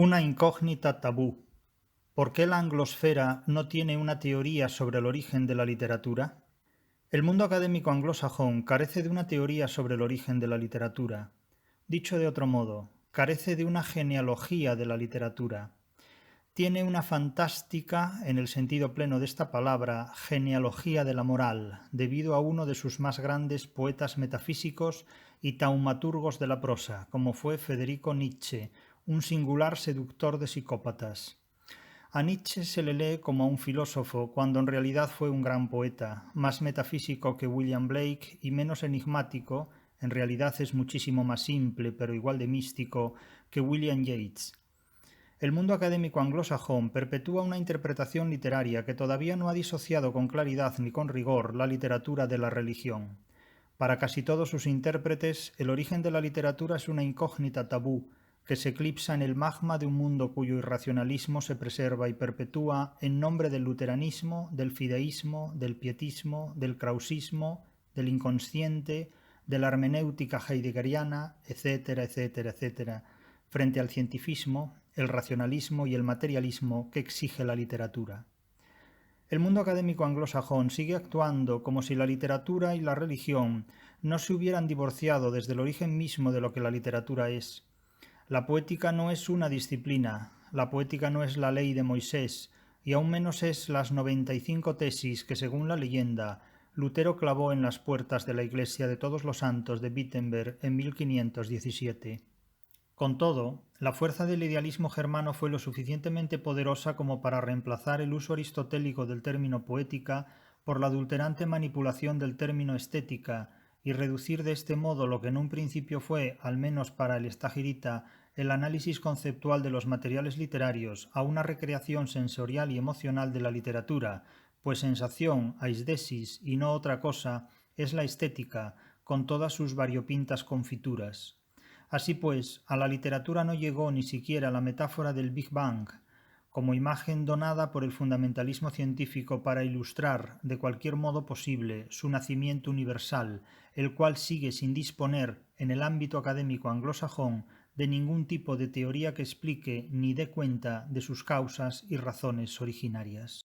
Una incógnita tabú. ¿Por qué la anglosfera no tiene una teoría sobre el origen de la literatura? El mundo académico anglosajón carece de una teoría sobre el origen de la literatura. Dicho de otro modo, carece de una genealogía de la literatura. Tiene una fantástica, en el sentido pleno de esta palabra, genealogía de la moral, debido a uno de sus más grandes poetas metafísicos y taumaturgos de la prosa, como fue Federico Nietzsche, un singular seductor de psicópatas. A Nietzsche se le lee como a un filósofo, cuando en realidad fue un gran poeta, más metafísico que William Blake y menos enigmático, en realidad es muchísimo más simple, pero igual de místico, que William Yeats. El mundo académico anglosajón perpetúa una interpretación literaria que todavía no ha disociado con claridad ni con rigor la literatura de la religión. Para casi todos sus intérpretes, el origen de la literatura es una incógnita tabú que se eclipsa en el magma de un mundo cuyo irracionalismo se preserva y perpetúa en nombre del luteranismo, del fideísmo, del pietismo, del krausismo, del inconsciente, de la hermenéutica heideggeriana, etcétera, etcétera, etcétera, frente al cientifismo, el racionalismo y el materialismo que exige la literatura. El mundo académico anglosajón sigue actuando como si la literatura y la religión no se hubieran divorciado desde el origen mismo de lo que la literatura es. La poética no es una disciplina, la poética no es la ley de Moisés, y aún menos es las 95 tesis que, según la leyenda, Lutero clavó en las puertas de la Iglesia de Todos los Santos de Wittenberg en 1517. Con todo, la fuerza del idealismo germano fue lo suficientemente poderosa como para reemplazar el uso aristotélico del término poética por la adulterante manipulación del término estética y reducir de este modo lo que en un principio fue, al menos para el estagirita, el análisis conceptual de los materiales literarios a una recreación sensorial y emocional de la literatura, pues sensación, aisdesis y no otra cosa, es la estética, con todas sus variopintas confituras. Así pues, a la literatura no llegó ni siquiera la metáfora del Big Bang, como imagen donada por el fundamentalismo científico para ilustrar, de cualquier modo posible, su nacimiento universal, el cual sigue sin disponer, en el ámbito académico anglosajón, de ningún tipo de teoría que explique ni dé cuenta de sus causas y razones originarias.